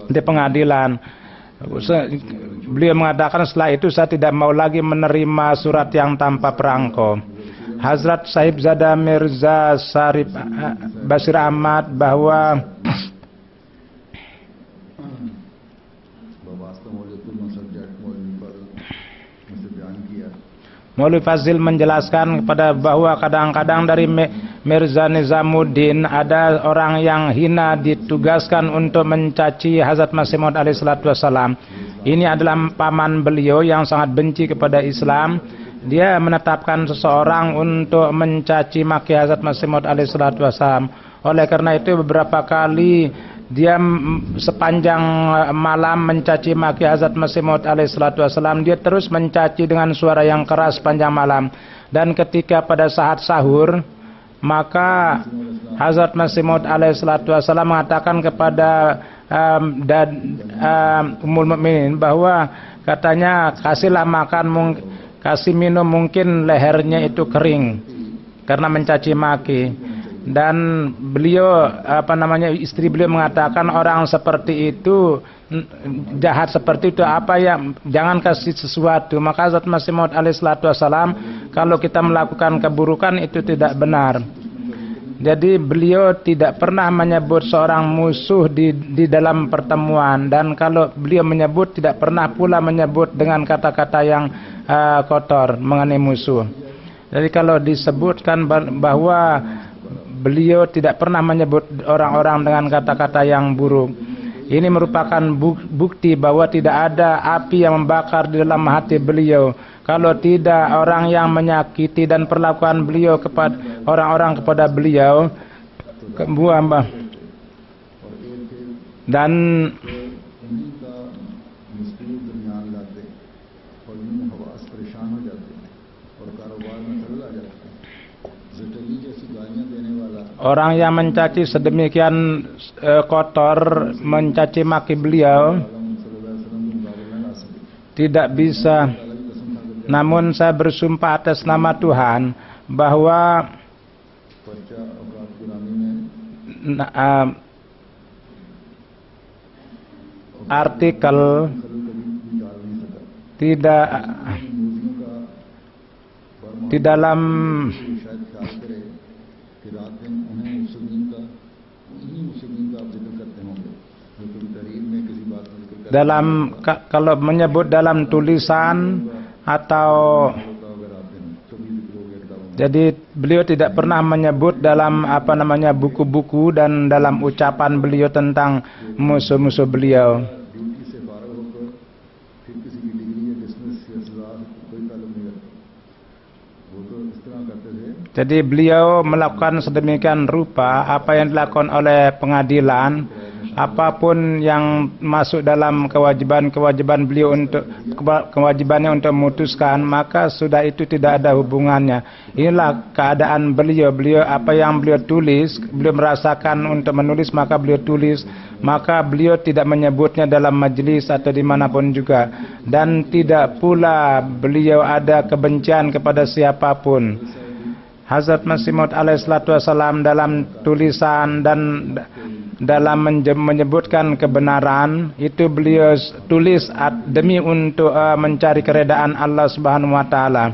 di pengadilan. Beliau mengatakan setelah itu saya tidak mau lagi menerima surat yang tanpa perangko. Hazrat Sahib Zada Mirza Sarif Basir Ahmad bahwa Maulwi Fazil menjelaskan kepada bahwa kadang-kadang dari Mirza Nizamuddin ada orang yang hina ditugaskan untuk mencaci Hazrat Masih Maud alaihissalatu wassalam. Ini adalah paman beliau yang sangat benci kepada Islam. Dia menetapkan seseorang untuk mencaci maki Hazrat Masih Maud alaihi salatu wassalam. Oleh karena itu beberapa kali dia sepanjang malam mencaci maki Hazrat Masih Maud alaihi salatu wassalam. Dia terus mencaci dengan suara yang keras sepanjang malam. Dan ketika pada saat sahur, maka Hazrat Masih Maud alaihi salatu wassalam mengatakan kepada Ummul Mukminin bahwa katanya kasihlah makan, kasih minum, mungkin lehernya itu kering karena mencaci maki. Dan beliau istri beliau mengatakan orang seperti itu, jahat seperti itu, apa ya, jangan kasih sesuatu. Maka Hazrat Masih Maud alaihi salatu wassalam, kalau kita melakukan keburukan itu tidak benar. Jadi beliau tidak pernah menyebut seorang musuh di dalam pertemuan, dan kalau beliau menyebut tidak pernah pula menyebut dengan kata-kata yang kotor mengenai musuh. Jadi kalau disebutkan bahwa beliau tidak pernah menyebut orang-orang dengan kata-kata yang buruk, ini merupakan bukti bahwa tidak ada api yang membakar di dalam hati beliau. Kalau tidak orang yang menyakiti dan perlakuan beliau kepada orang-orang kepada beliau dan orang yang mencaci sedemikian kotor, mencaci maki beliau tidak bisa. Namun saya bersumpah atas nama Tuhan bahwa artikel tidak di dalam kalau menyebut dalam tulisan atau jadi beliau tidak pernah menyebut dalam buku-buku dan dalam ucapan beliau tentang musuh-musuh beliau. Jadi beliau melakukan sedemikian rupa apa yang dilakukan oleh pengadilan. Apapun yang masuk dalam kewajiban beliau kewajibannya untuk memutuskan, maka sudah itu tidak ada hubungannya. Inilah keadaan beliau apa yang beliau tulis, beliau merasakan untuk menulis, maka beliau tulis. Maka beliau tidak menyebutnya dalam majlis atau dimanapun juga, dan tidak pula beliau ada kebencian kepada siapapun. Hazrat Masih Maud alaihi salatu wassalam dalam tulisan dan dalam menyebutkan kebenaran itu beliau tulis demi untuk mencari keredaan Allah Subhanahu wa taala,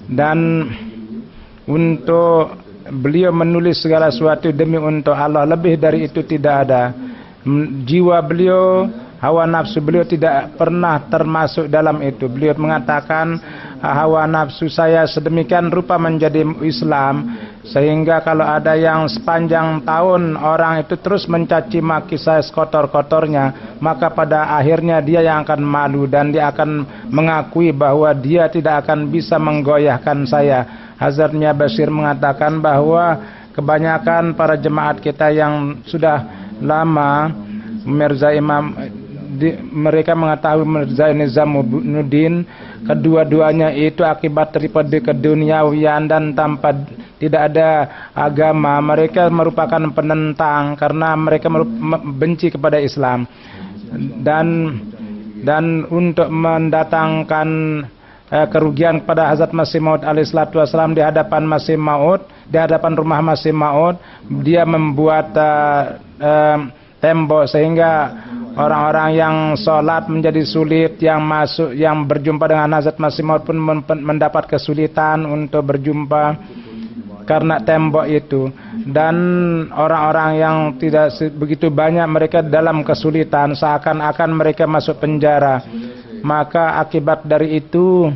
dan untuk beliau menulis segala sesuatu demi untuk Allah. Lebih dari itu tidak ada. Jiwa beliau, hawa nafsu beliau tidak pernah termasuk dalam itu. Beliau mengatakan hawa nafsu saya sedemikian rupa menjadi Islam, sehingga kalau ada yang sepanjang tahun orang itu terus mencaci maki saya sekotor-kotornya, maka pada akhirnya dia yang akan malu dan dia akan mengakui bahwa dia tidak akan bisa menggoyahkan saya. Hazrat Mia Bashir mengatakan bahwa kebanyakan para jemaat kita yang sudah lama Mirza Imam mereka mengetahui Mirza Nizamuddin, kedua-duanya itu akibat daripada keduniawian dan tanpa tidak ada agama. Mereka merupakan penentang karena mereka benci kepada Islam, dan untuk mendatangkan kerugian kepada Hazrat Masih Maud alaihi salatu wassalam di hadapan Masih Maud, di hadapan rumah Masih Maud, dia membuat tembok sehingga orang-orang yang sholat menjadi sulit, yang masuk, yang berjumpa dengan Hazrat Masih Maud pun mendapat kesulitan untuk berjumpa karena tembok itu. Dan orang-orang yang tidak begitu banyak, mereka dalam kesulitan, seakan-akan mereka masuk penjara. Maka akibat dari itu,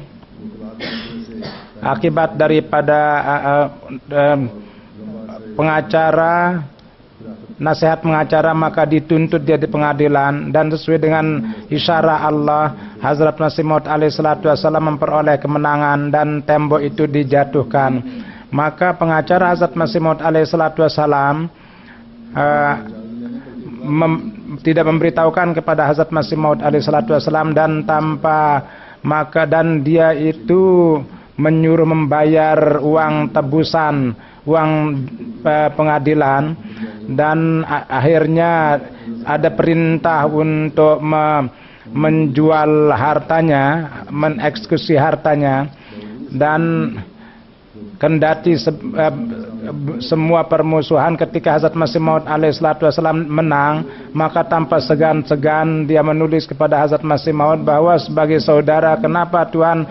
akibat daripada pengacara nasihat pengacara, maka dituntut dia di pengadilan, dan sesuai dengan isyarah Allah, Hazrat Masih Maud alaihissalatu wassalam memperoleh kemenangan dan tembok itu dijatuhkan. Maka pengacara Hazrat Masih Maud alaihissalatu wassalam tidak memberitahukan kepada Hazrat Masih Maud alaihissalatu wassalam, dan dan dia itu menyuruh membayar uang tebusan, uang pengadilan, dan akhirnya ada perintah untuk menjual hartanya, mengeksekusi hartanya, dan kendati semua permusuhan, ketika Hazrat Masih Maud alaihissalatu wassalam menang, maka tanpa segan-segan dia menulis kepada Hazrat Masih Maud bahwa sebagai saudara, kenapa Tuhan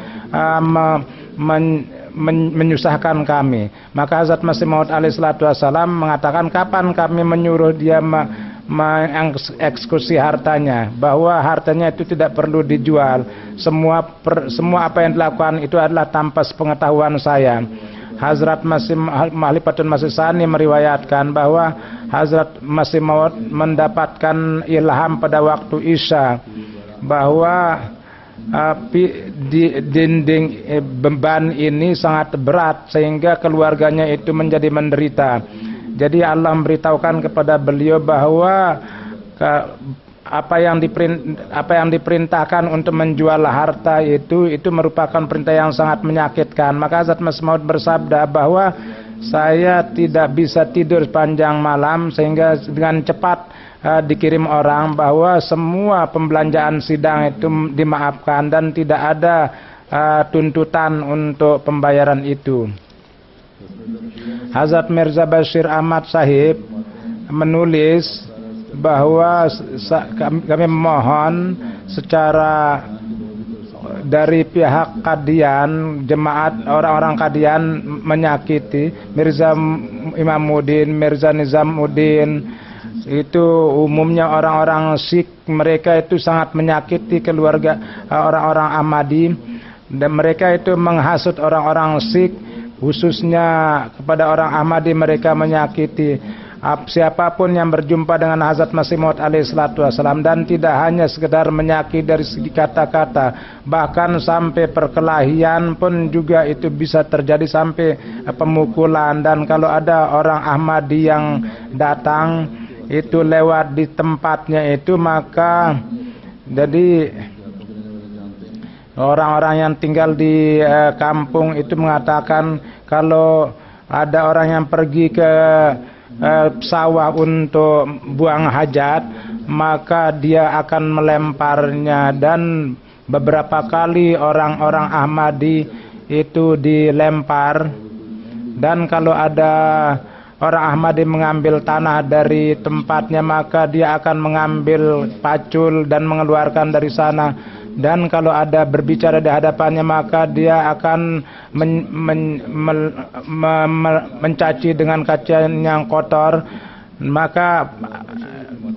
menyusahkan kami. Maka Hazrat Masih Maud alaihissalatu wassalam mengatakan, kapan kami menyuruh dia mengeksekusi hartanya, bahwa hartanya itu tidak perlu dijual, semua apa yang dilakukan itu adalah tanpa sepengetahuan saya. Hazrat Mahlifatun Masih Sani meriwayatkan bahwa Hazrat Masih Maud mendapatkan ilham pada waktu Isya bahwa di dinding beban ini sangat berat sehingga keluarganya itu menjadi menderita. Jadi Allah memberitahukan kepada beliau bahwa apa yang diperintahkan untuk menjual harta itu merupakan perintah yang sangat menyakitkan. Maka Hazrat Masih Maud bersabda bahwa saya tidak bisa tidur sepanjang malam, sehingga dengan cepat dikirim orang bahwa semua pembelanjaan sidang itu dimaafkan dan tidak ada tuntutan untuk pembayaran itu. Hazrat Mirza Bashir Ahmad Sahib menulis bahwa kami memohon secara dari pihak Qadian, jemaat orang-orang Qadian menyakiti Mirza Imamuddin, Mirza Nizamuddin. Itu umumnya orang-orang Sikh, mereka itu sangat menyakiti keluarga orang-orang Ahmadi, dan mereka itu menghasut orang-orang Sikh, khususnya kepada orang Ahmadi mereka menyakiti. Siapapun yang berjumpa dengan Hazrat Masih Maud alaihissalatu wassalam, dan tidak hanya sekedar menyakiti dari segi kata-kata, bahkan sampai perkelahian pun juga itu bisa terjadi, sampai pemukulan. Dan kalau ada orang Ahmadi yang datang itu lewat di tempatnya itu, maka jadi orang-orang yang tinggal di kampung itu mengatakan kalau ada orang yang pergi ke sawah untuk buang hajat, maka dia akan melemparnya. Dan beberapa kali orang-orang Ahmadi itu dilempar. Dan kalau ada orang Ahmadi mengambil tanah dari tempatnya, maka dia akan mengambil pacul dan mengeluarkan dari sana. Dan kalau ada berbicara di hadapannya, maka dia akan mencaci dengan kacian yang kotor. Maka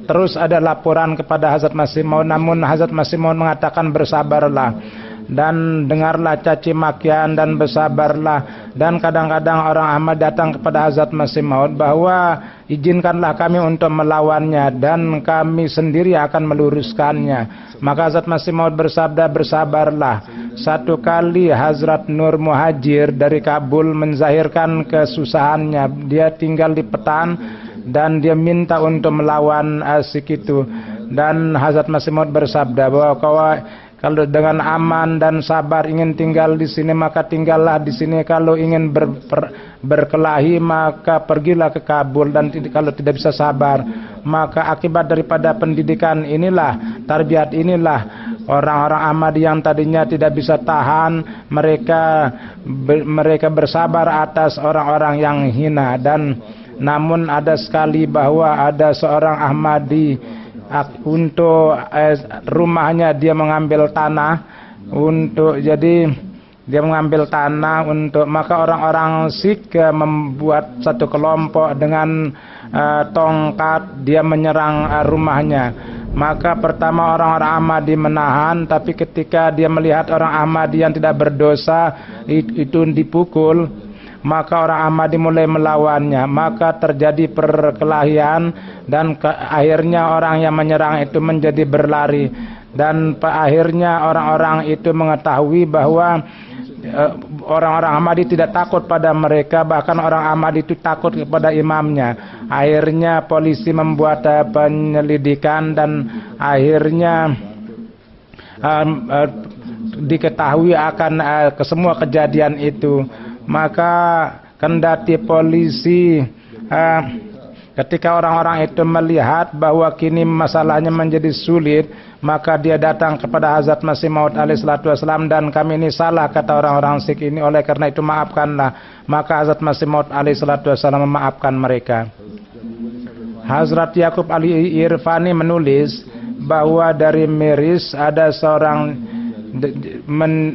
terus ada laporan kepada Hazrat Masih Maud, namun Hazrat Masih Maud mengatakan bersabarlah dan dengarlah caci makian dan bersabarlah. Dan kadang-kadang orang Ahmad datang kepada Hazrat Masih Maud bahwa izinkanlah kami untuk melawannya dan kami sendiri akan meluruskannya. Maka Hazrat Masih Maud bersabda, bersabarlah. Satu kali Hazrat Nur Muhajir dari Kabul menzahirkan kesusahannya. Dia tinggal di Petan dan dia minta untuk melawan Sikh itu. Dan Hazrat Masih Maud bersabda bahwa kalau dengan aman dan sabar ingin tinggal di sini, maka tinggallah di sini. Kalau ingin berkelahi, maka pergilah ke Kabul. Dan kalau tidak bisa sabar, maka akibat daripada pendidikan inilah, tarbiyat inilah, orang-orang Ahmadi yang tadinya tidak bisa tahan, mereka bersabar atas orang-orang yang hina. Dan namun ada sekali bahwa ada seorang Ahmadi untuk rumahnya dia mengambil tanah untuk, jadi dia mengambil tanah untuk, maka orang-orang Sikh membuat satu kelompok dengan tongkat, dia menyerang rumahnya. Maka pertama orang-orang Ahmadi menahan, tapi ketika dia melihat orang Ahmadi yang tidak berdosa itu dipukul, maka orang Ahmadi mulai melawannya, maka terjadi perkelahian dan akhirnya orang yang menyerang itu menjadi berlari, dan akhirnya orang-orang itu mengetahui bahwa orang-orang Ahmadi tidak takut pada mereka, bahkan orang Ahmadi itu takut kepada imamnya. Akhirnya polisi membuat penyelidikan dan akhirnya diketahui akan semua kejadian itu. Maka kendati polisi ketika orang-orang itu melihat bahwa kini masalahnya menjadi sulit, maka dia datang kepada Hazrat Masih Maud alaihi salatu wasalam, dan kami ini salah, kata orang-orang Sikh ini, oleh karena itu maafkanlah. Maka Hazrat Masih Maud alaihi salatu wasalam memaafkan mereka. Hazrat Yaqub Ali Irfani menulis bahwa dari Miris ada seorang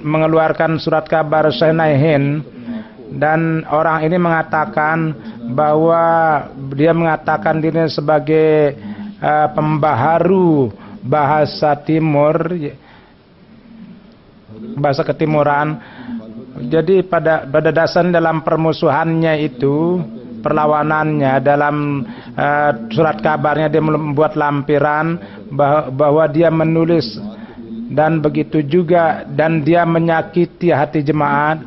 mengeluarkan surat kabar Syekhnaihin, dan orang ini mengatakan bahwa dia mengatakan dirinya sebagai pembaharu bahasa timur, bahasa ketimuran. Jadi pada dasarnya dalam permusuhannya itu, perlawanannya, dalam surat kabarnya dia membuat lampiran bahwa dia menulis, dan begitu juga, dan dia menyakiti hati jemaat.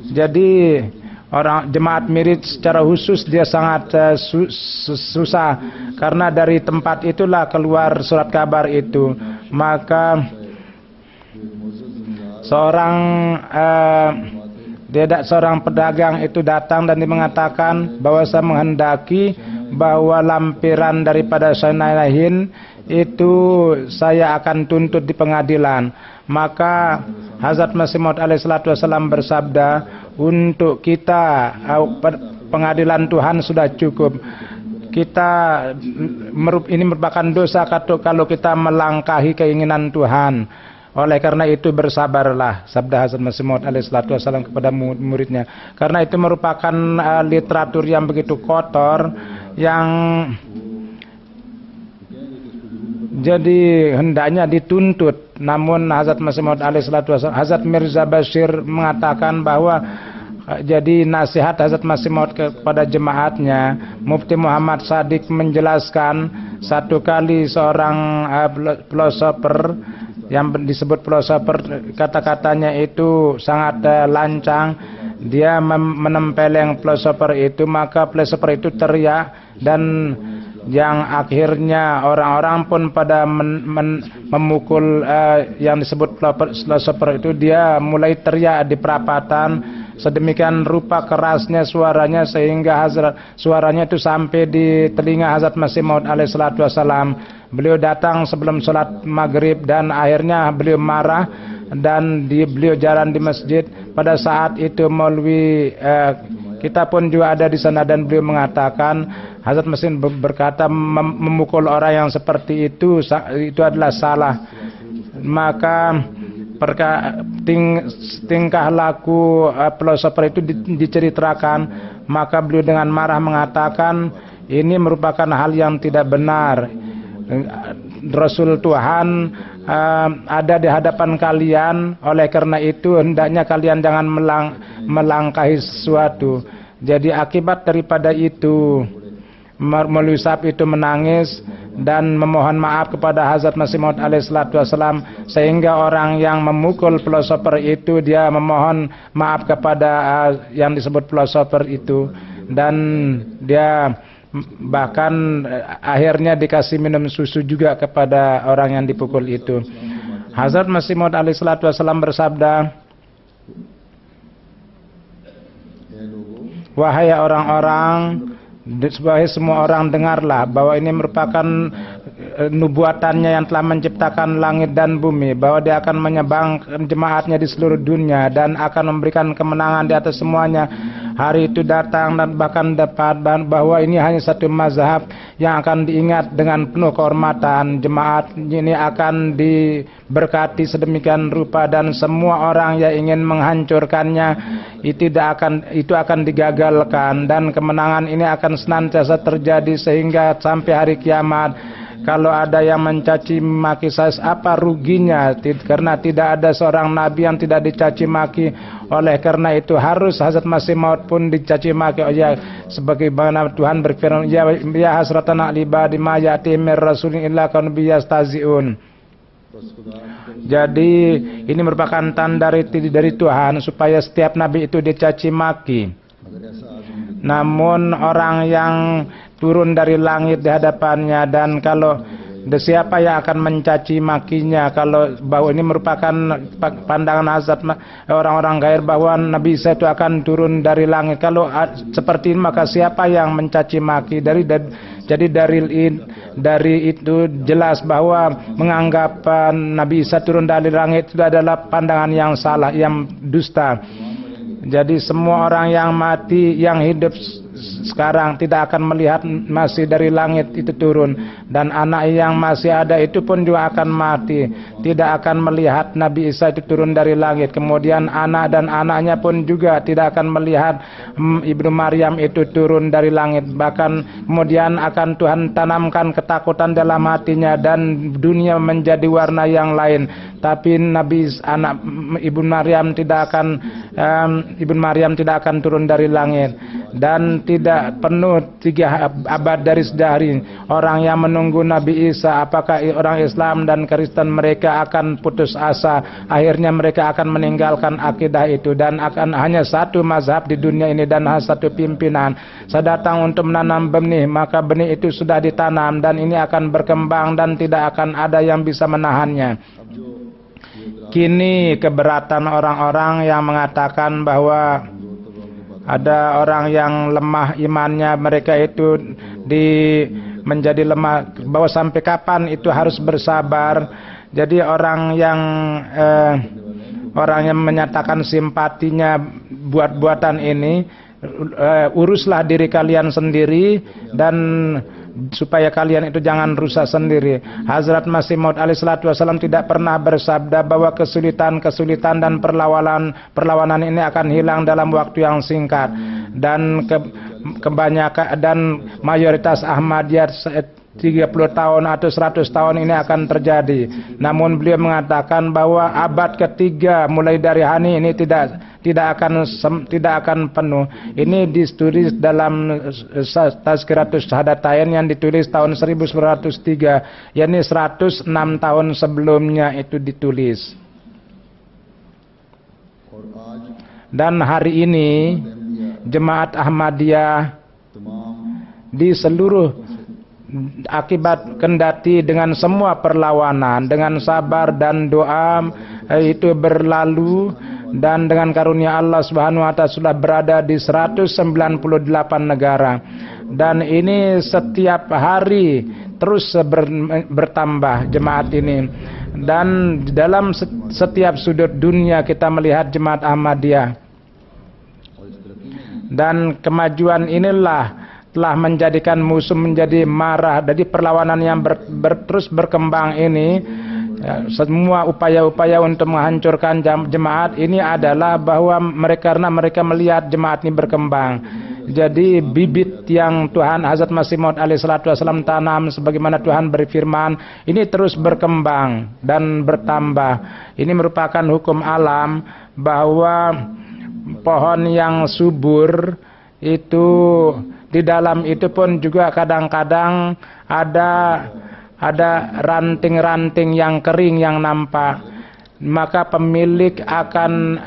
Jadi orang jemaat Mirid secara khusus dia sangat susah, karena dari tempat itulah keluar surat kabar itu. Maka seorang pedagang itu datang dan dia mengatakan bahwa saya menghendaki bahwa lampiran daripada Syekhnaihin itu saya akan tuntut di pengadilan. Maka Hazrat Masih Maud alaihi salatu wasallam bersabda, untuk kita pengadilan Tuhan sudah cukup. Ini merupakan dosa kalau kita melangkahi keinginan Tuhan. Oleh karena itu bersabarlah, sabda Hazrat Masih Maud alaihi salatu wasallam kepada muridnya. Karena itu merupakan literatur yang begitu kotor, yang jadi hendaknya dituntut. Namun Hazrat Masih Maud alaihi salatu wasallam, Hazrat Mirza Bashir mengatakan bahwa jadi nasihat Hazrat Masih Maud kepada jemaatnya. Mufti Muhammad Sadiq menjelaskan, satu kali seorang filosofer yang disebut filosofer, kata-katanya itu sangat lancang. Dia menempeleng filosofer itu, maka filosofer itu teriak, dan yang akhirnya orang-orang pun pada memukul yang disebut filosofer itu. Dia mulai teriak di perapatan, sedemikian rupa kerasnya suaranya sehingga suaranya itu sampai di telinga Hazrat Masih Maud alaihi salatu wasallam. Beliau datang sebelum sholat maghrib, dan akhirnya beliau marah, dan beliau jalan di masjid. Pada saat itu Maulwi kita pun juga ada di sana, dan beliau mengatakan, Hazrat Masih berkata, memukul orang yang seperti itu adalah salah. Maka tingkah laku filosofer itu diceritakan. Maka beliau dengan marah mengatakan, ini merupakan hal yang tidak benar. Rasul Tuhan ada di hadapan kalian, oleh karena itu hendaknya kalian jangan melangkahi sesuatu. Jadi akibat daripada itu, Maulwi Sahab itu menangis dan memohon maaf kepada Hazrat Masih Maud alaihi salatu wasallam, sehingga orang yang memukul filosofer itu dia memohon maaf kepada yang disebut filosofer itu, dan dia bahkan akhirnya dikasih minum susu juga kepada orang yang dipukul itu. Hazrat Masih Maud alaihi salatu wasallam bersabda, wahai orang-orang, wahai semua orang, dengarlah bahwa ini merupakan nubuatannya yang telah menciptakan langit dan bumi, bahwa dia akan menyembangkan jemaatnya di seluruh dunia dan akan memberikan kemenangan di atas semuanya. Hari itu datang dan bahkan dapat, bahwa ini hanya satu mazhab yang akan diingat dengan penuh kehormatan. Jemaat ini akan diberkati sedemikian rupa, dan semua orang yang ingin menghancurkannya itu akan digagalkan, dan kemenangan ini akan senantiasa terjadi sehingga sampai hari kiamat. Kalau ada yang mencaci maki saya, apa ruginya? Karena tidak ada seorang nabi yang tidak dicaci maki. Oleh karena itu harus Hazrat Masih Maud pun dicaci maki. Oh ya, sebagaimana Tuhan berfirman, ya hasratan ala ibadi ma ya'ti mir rasulin illa kanu biyastaziun. Jadi ini merupakan tanda dari Tuhan supaya setiap nabi itu dicaci maki. Namun orang yang turun dari langit di hadapannya, dan kalau siapa yang akan mencaci makinya, kalau bahwa ini merupakan pandangan Hazrat orang-orang gair bahwa Nabi Isa itu akan turun dari langit. Kalau seperti ini maka siapa yang mencaci maki? Jadi dari itu jelas bahwa menganggap Nabi Isa turun dari langit itu adalah pandangan yang salah, yang dusta. Jadi semua orang yang mati, yang hidup sekarang tidak akan melihat masih dari langit itu turun, dan anak yang masih ada itu pun juga akan mati, tidak akan melihat Nabi Isa itu turun dari langit. Kemudian anak dan anaknya pun juga tidak akan melihat Ibnu Maryam itu turun dari langit. Bahkan kemudian akan Tuhan tanamkan ketakutan dalam hatinya dan dunia menjadi warna yang lain. Tapi anak Ibnu Maryam tidak akan turun dari langit, dan tidak penuh 3 abad dari sejari orang yang menunggu Nabi Isa. Apakah orang Islam dan Kristen mereka akan putus asa? Akhirnya mereka akan meninggalkan akidah itu, dan akan hanya satu mazhab di dunia ini dan hanya satu pimpinan. Saya datang untuk menanam benih, maka benih itu sudah ditanam dan ini akan berkembang dan tidak akan ada yang bisa menahannya. Kini keberatan orang-orang yang mengatakan bahwa ada orang yang lemah imannya, mereka itu menjadi lemah, bahwa sampai kapan itu harus bersabar. Jadi orang yang menyatakan simpatinya buat buatan ini, uruslah diri kalian sendiri dan supaya kalian itu jangan rusak sendiri. Hazrat Masih Maud alaihissalatu wassalam tidak pernah bersabda bahwa kesulitan dan perlawanan ini akan hilang dalam waktu yang singkat, dan kebanyakan dan mayoritas Ahmadiyah 30 tahun atau 100 tahun ini akan terjadi. Namun beliau mengatakan bahwa abad ketiga mulai dari hari ini tidak akan penuh. Ini ditulis dalam Tazkiratus Syahadatain yang ditulis tahun 1903, yakni 106 tahun sebelumnya itu ditulis. Dan hari ini Jemaat Ahmadiyah di seluruh akibat kendati dengan semua perlawanan, dengan sabar dan doa itu berlalu, dan dengan karunia Allah Subhanahu wa taala sudah berada di 198 negara, dan ini setiap hari terus bertambah jemaat ini, dan dalam setiap sudut dunia kita melihat jemaat Ahmadiyah, dan kemajuan inilah telah menjadikan musuh menjadi marah. Dari perlawanan yang terus berkembang ini, semua upaya-upaya untuk menghancurkan jemaat ini adalah bahwa karena mereka melihat jemaat ini berkembang. Jadi bibit yang Tuhan Hazrat Masih Maud alaihissalatu wassalam tanam, sebagaimana Tuhan berfirman, ini terus berkembang dan bertambah. Ini merupakan hukum alam bahwa pohon yang subur itu di dalam itu pun juga kadang-kadang ada ranting-ranting yang kering yang nampak, maka pemilik akan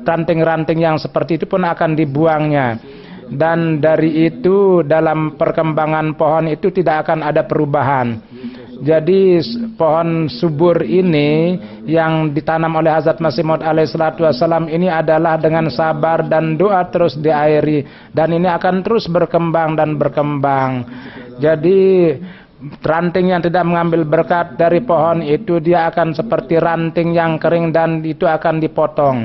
ranting-ranting yang seperti itu pun akan dibuangnya, dan dari itu dalam perkembangan pohon itu tidak akan ada perubahan. Jadi pohon subur ini yang ditanam oleh Hazrat Masih Maud alaihissalatu wassalam ini adalah dengan sabar dan doa terus diairi, dan ini akan terus berkembang dan berkembang. Jadi ranting yang tidak mengambil berkat dari pohon itu, dia akan seperti ranting yang kering dan itu akan dipotong.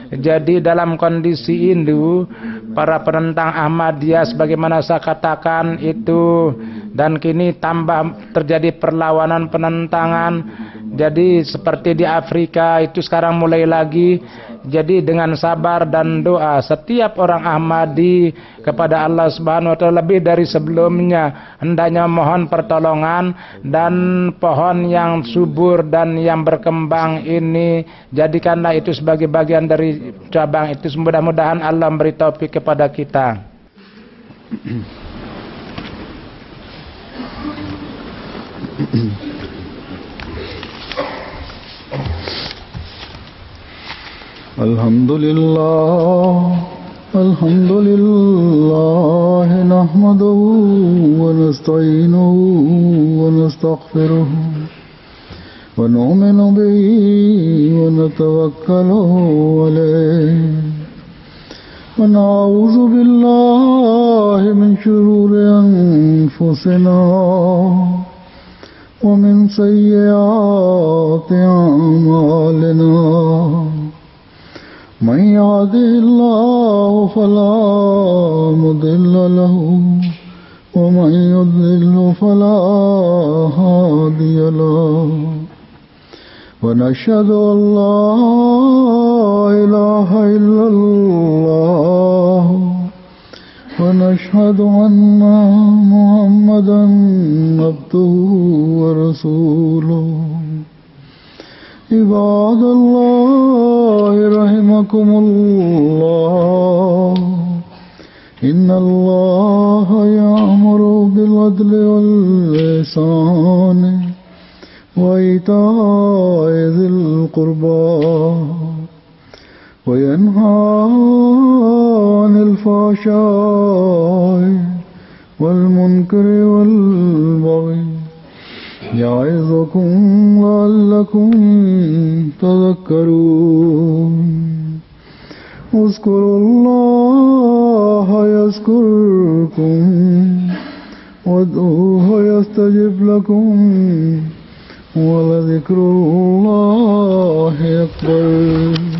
Jadi dalam kondisi ini para penentang Ahmadiyah sebagaimana saya katakan itu, dan kini tambah terjadi perlawanan penentangan Jadi seperti di Afrika itu sekarang mulai lagi. Jadi dengan sabar dan doa setiap orang Ahmadi kepada Allah Subhanahu wa taala lebih dari sebelumnya hendaknya mohon pertolongan, dan pohon yang subur dan yang berkembang ini jadikanlah itu sebagai bagian dari cabang itu. Mudah-mudahan Allah memberi taufik kepada kita. Alhamdulillah nahmaduhu wa nasta'inuhu wa nastaghfiruhu wa nu'minu bihi wa natawakkalu alayhi wa na'udzu billahi min shururi anfusina wa min sayyiati a'malina. من يهده الله فلا مضل له ومن يضلل فلا هادي له ونشهد أن لا إله إلا الله ونشهد أن محمدا عبده ورسوله. عباد الله رحمكم الله إن الله يأمر بالعدل والإحسان وإيتاء ذي القربى وينهى عن الفحشاء والمنكر والبغي يعظكم لعلكم تذكرون. اذكروا الله يذكركم وادعوه يستجب لكم ولذكر الله أكبر.